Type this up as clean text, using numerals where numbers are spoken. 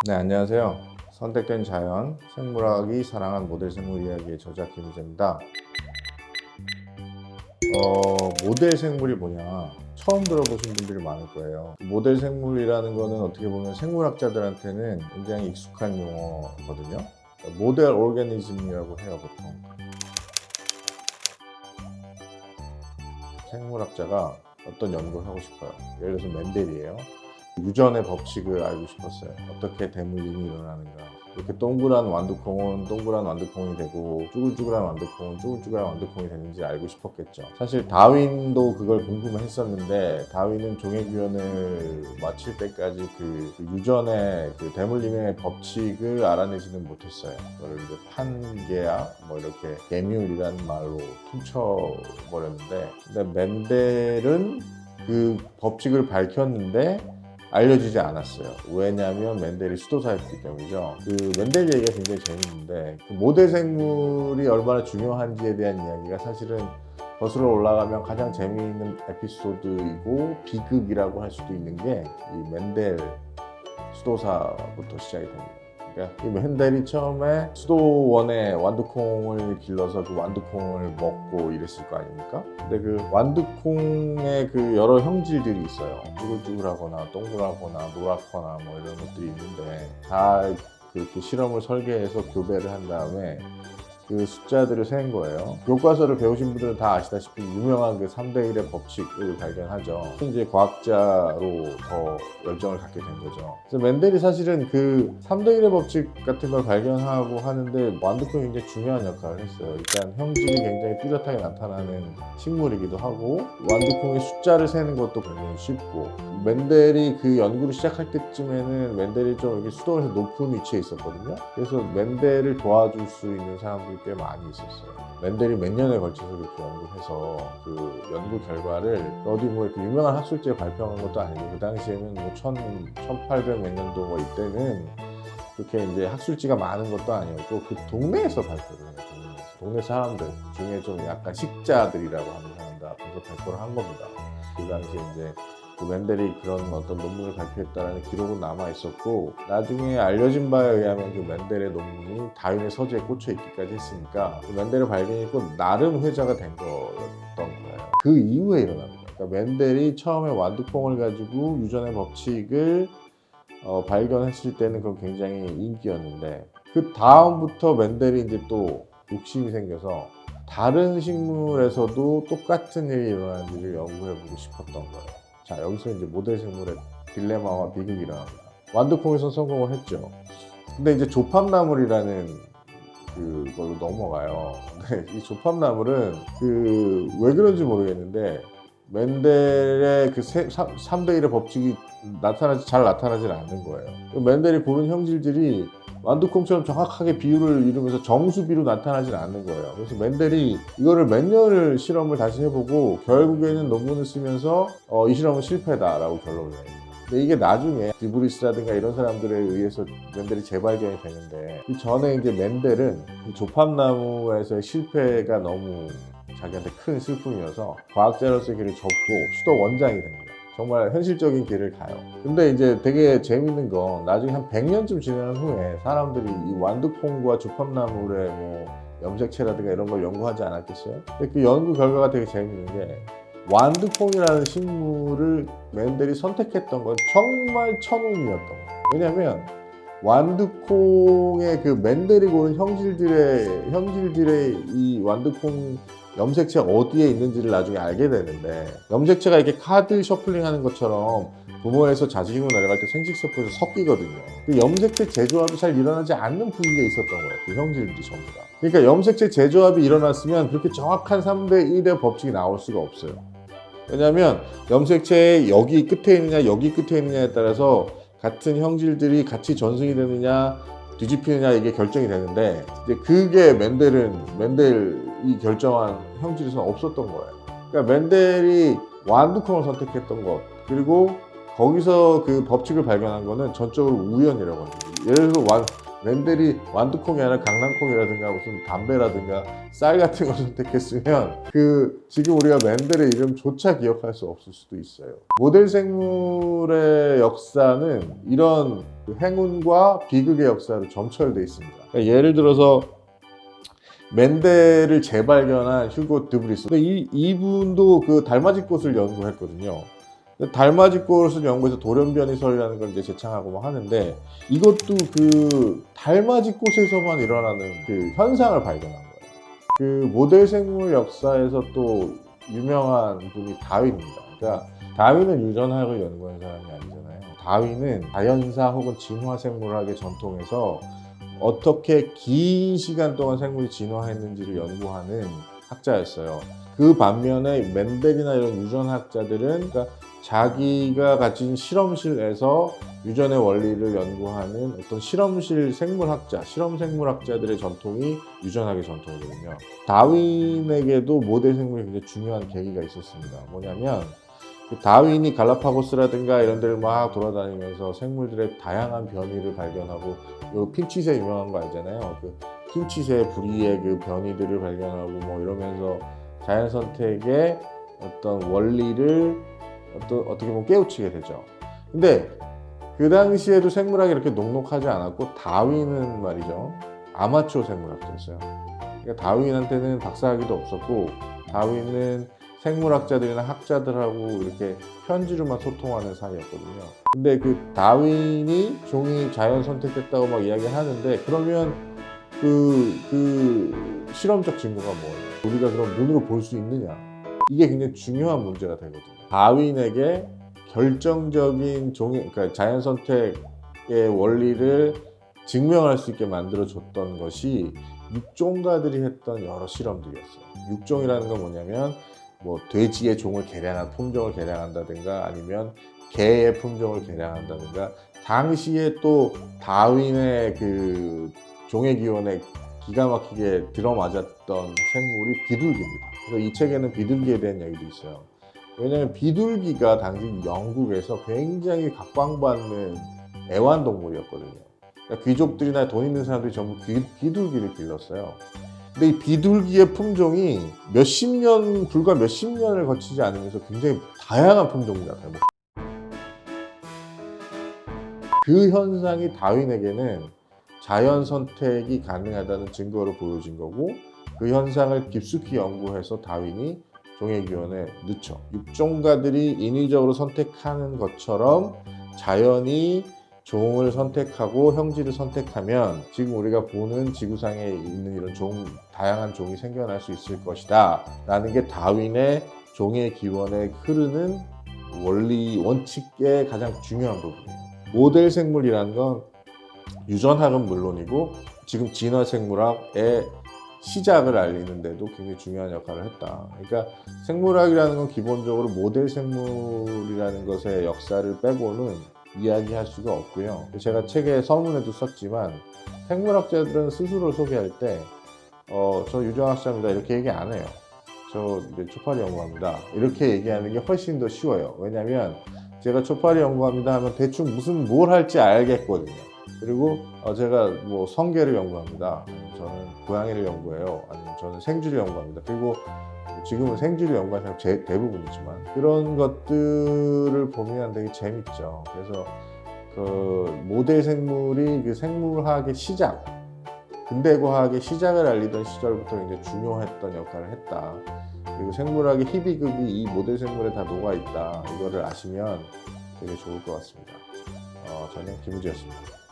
네, 안녕하세요. 선택된 자연, 생물학이 사랑한 모델 생물 이야기의 저자 김희재입니다. 모델 생물이 뭐냐? 처음 들어보신 분들이 많을 거예요. 모델 생물이라는 거는 어떻게 보면 생물학자들한테는 굉장히 익숙한 용어거든요. 모델 오르가니즘이라고 해요, 보통. 생물학자가 어떤 연구를 하고 싶어요. 예를 들어서 멘델이에요. 유전의 법칙을 알고 싶었어요. 어떻게 대물림이 일어나는가. 이렇게 동그란 완두콩은 동그란 완두콩이 되고 쭈글쭈글한 완두콩은 쭈글쭈글한 완두콩이 되는지 알고 싶었겠죠. 사실 다윈도 그걸 궁금했었는데 다윈은 종의규현을 마칠 때까지 그 유전의 그 대물림의 법칙을 알아내지는 못했어요. 그걸 이제 판계야 뭐 이렇게 계뮬이라는 말로 퉁쳐버렸는데, 근데 멘델은 그 법칙을 밝혔는데 알려지지 않았어요. 왜냐하면 멘델이 수도사였기 때문이죠. 그 멘델 얘기가 굉장히 재밌는데, 그 모델 생물이 얼마나 중요한지에 대한 이야기가 사실은 거슬러 올라가면 가장 재미있는 에피소드이고 비극이라고 할 수도 있는 게 이 멘델 수도사부터 시작이 됩니다. 그러니까 이 멘델이 처음에 수도원에 완두콩을 길러서 그 완두콩을 먹고 이랬을 거 아닙니까? 근데 그 완두콩의 그 여러 형질들이 있어요. 쭈글쭈글하거나 동그랗거나 노랗거나 뭐 이런 것들이 있는데, 다 그렇게 실험을 설계해서 교배를 한 다음에 그 숫자들을 센 거예요. 교과서를 배우신 분들은 다 아시다시피 유명한 그 3대 1의 법칙을 발견하죠. 이제 과학자로 더 열정을 갖게 된 거죠. 그래서 멘델이 사실은 그 3대 1의 법칙 같은 걸 발견하고 하는데 완두콩이 굉장히 중요한 역할을 했어요. 일단 형질이 굉장히 뚜렷하게 나타나는 식물이기도 하고, 완두콩의 숫자를 세는 것도 굉장히 쉽고, 멘델이 그 연구를 시작할 때쯤에는 멘델이 좀 이렇게 수도원에서 높은 위치에 있었거든요. 그래서 멘델을 도와줄 수 있는 사람들이 꽤 많이 있었어요. 멘델이 몇 년에 걸쳐서 그렇게 연구해서 그 연구 결과를 어디 뭐 이렇게 유명한 학술지에 발표한 것도 아니고, 그 당시에는 뭐 1800 몇 년도 뭐 이때는 그렇게 이제 학술지가 많은 것도 아니었고, 그 동네에서 발표를 해요. 동네 사람들 중에 좀 약간 식자들이라고 하는 사람들 앞에서 발표를 한 겁니다. 그 당시에 이제 그 멘델이 그런 어떤 논문을 발표했다는 기록은 남아 있었고, 나중에 알려진 바에 의하면 그 멘델의 논문이 다윈의 서재에 꽂혀 있기까지 했으니까 그 멘델의 발견이 꼭 나름 회자가 된 거였던 거예요. 그 이후에 일어납니다. 그러니까 멘델이 처음에 완두콩을 가지고 유전의 법칙을 발견했을 때는 그건 굉장히 인기였는데, 그 다음부터 멘델이 이제 또 욕심이 생겨서 다른 식물에서도 똑같은 일이 일어나는지를 연구해보고 싶었던 거예요. 자, 여기서 이제 모델 생물의 딜레마와 비극이 일어납니다. 완두콩에서 성공을 했죠. 근데 이제 조팝나물이라는 그걸로 넘어가요. 근데 이 조팝나물은 왜 그런지 모르겠는데 멘델의 그 3대 1의 법칙이 잘 나타나질 않는 거예요. 멘델이 고른 형질들이 완두콩처럼 정확하게 비율을 이루면서 정수비로 나타나질 않는 거예요. 그래서 멘델이 이거를 몇 년을 실험을 다시 해보고 결국에는 논문을 쓰면서 이 실험은 실패다라고 결론을 내요. 근데 이게 나중에 디브리스라든가 이런 사람들에 의해서 멘델이 재발견이 되는데, 그 전에 이제 멘델은 이 조팝나무에서의 실패가 너무 자기한테 큰 슬픔이어서 과학자로서의 길을 접고 수도 원장이 됩니다. 정말 현실적인 길을 가요. 근데 이제 되게 재밌는 건 나중에 한 100년쯤 지난 후에 사람들이 이 완두콩과 조팝나물의 뭐 염색체라든가 이런 걸 연구하지 않았겠어요? 근데 그 연구 결과가 되게 재밌는 게, 완두콩이라는 식물을 멘델이 선택했던 건 정말 천운이었던 거예요. 왜냐면 완두콩의 그 멘델이 고른 형질들의 이 완두콩 염색체 어디에 있는지를 나중에 알게 되는데, 염색체가 이렇게 카드 셔플링 하는 것처럼 부모에서 자식으로 내려갈 때 생식세포에서 섞이거든요. 그 염색체 재조합이 잘 일어나지 않는 부위에 있었던 거예요. 그 형질들이 전부 다. 그러니까 염색체 재조합이 일어났으면 그렇게 정확한 3대 1의 법칙이 나올 수가 없어요. 왜냐하면 염색체의 여기 끝에 있느냐 여기 끝에 있느냐에 따라서 같은 형질들이 같이 전승이 되느냐 뒤집히느냐 이게 결정이 되는데, 이제 그게 멘델이 결정한 형질에서는 없었던 거예요. 그러니까 멘델이 완두콩을 선택했던 것, 그리고 거기서 그 법칙을 발견한 거는 전적으로 우연이라고 합니다. 예를 들어서 맨델이 완두콩이 아니라 강낭콩이라든가 무슨 담배라든가 쌀 같은 걸 선택했으면 지금 우리가 맨델의 이름조차 기억할 수 없을 수도 있어요. 모델 생물의 역사는 이런 행운과 비극의 역사로 점철되어 있습니다. 그러니까 예를 들어서 맨델을 재발견한 휴고 드브리스, 이분도 그 달맞이꽃을 연구했거든요. 달맞이꽃을 연구해서 돌연변이설이라는 걸 이제 제창하고 막 하는데, 이것도 그 달맞이꽃에서만 일어나는 그 현상을 발견한 거예요. 그 모델 생물 역사에서 또 유명한 분이 다윈입니다. 그러니까 다윈은 유전학을 연구한 사람이 아니잖아요. 다윈은 자연사 혹은 진화 생물학의 전통에서 어떻게 긴 시간 동안 생물이 진화했는지를 연구하는 학자였어요. 그 반면에 맨델이나 이런 유전학자들은 그러니까 자기가 가진 실험실에서 유전의 원리를 연구하는 어떤 실험실 생물학자, 실험 생물학자들의 전통이 유전학의 전통이거든요. 다윈에게도 모델 생물이 굉장히 중요한 계기가 있었습니다. 뭐냐면 그 다윈이 갈라파고스라든가 이런 데를 막 돌아다니면서 생물들의 다양한 변이를 발견하고, 요 핀치새 유명한 거 알잖아요. 그 핀치새 부리의 그 변이들을 발견하고 뭐 이러면서 자연 선택의 어떤 원리를 어떻게 보면 깨우치게 되죠. 근데 그 당시에도 생물학이 이렇게 녹록하지 않았고, 다윈은 말이죠, 아마추어 생물학자였어요. 그러니까 다윈한테는 박사학위도 없었고, 다윈은 생물학자들이나 학자들하고 이렇게 편지로만 소통하는 사이였거든요. 근데 그 다윈이 종이 자연 선택됐다고 막 이야기하는데, 그러면 그 실험적 증거가 뭐예요? 우리가 그럼 눈으로 볼 수 있느냐? 이게 굉장히 중요한 문제가 되거든요. 다윈에게 결정적인 그러니까 자연 선택의 원리를 증명할 수 있게 만들어줬던 것이 육종가들이 했던 여러 실험들이었어요. 육종이라는 건 뭐냐면 뭐 돼지의 종을 개량한 품종을 개량한다든가, 아니면 개의 품종을 개량한다든가, 당시에 또 다윈의 그 종의 기원에 기가 막히게 들어맞았던 생물이 비둘기입니다. 그래서 이 책에는 비둘기에 대한 얘기도 있어요. 왜냐하면 비둘기가 당시 영국에서 굉장히 각광받는 애완동물이었거든요. 그러니까 귀족들이나 돈 있는 사람들이 전부 비둘기를 길렀어요. 근데 이 비둘기의 품종이 불과 몇십 년을 거치지 않으면서 굉장히 다양한 품종이 나타나요. 그 현상이 다윈에게는 자연 선택이 가능하다는 증거로 보여진 거고, 그 현상을 깊숙이 연구해서 다윈이 종의 기원에 넣죠. 육종가들이 인위적으로 선택하는 것처럼 자연이 종을 선택하고 형질을 선택하면 지금 우리가 보는 지구상에 있는 이런 다양한 종이 생겨날 수 있을 것이다 라는 게 다윈의 종의 기원에 흐르는 원칙의 가장 중요한 부분이에요. 모델 생물이라는 건 유전학은 물론이고 지금 진화 생물학의 시작을 알리는 데도 굉장히 중요한 역할을 했다. 그러니까 생물학이라는 건 기본적으로 모델 생물이라는 것의 역사를 빼고는 이야기할 수가 없고요. 제가 책에 서문에도 썼지만, 생물학자들은 스스로를 소개할 때 저 유전학자입니다 이렇게 얘기 안 해요. 저 이제 초파리 연구합니다 이렇게 얘기하는 게 훨씬 더 쉬워요. 왜냐면 제가 초파리 연구합니다 하면 대충 뭘 할지 알겠거든요. 그리고 제가 뭐 성게를 연구합니다, 아니면 저는 고양이를 연구해요, 아니면 저는 생쥐를 연구합니다. 그리고 지금은 생쥐를 연구하는 사람이 대부분이지만, 그런 것들을 보면 되게 재밌죠. 그래서 그 모델 생물이 그 생물학의 시작, 근대과학의 시작을 알리던 시절부터 굉장히 중요했던 역할을 했다. 그리고 생물학의 희비극이 이 모델 생물에 다 녹아있다. 이거를 아시면 되게 좋을 것 같습니다. 저는 김우지였습니다.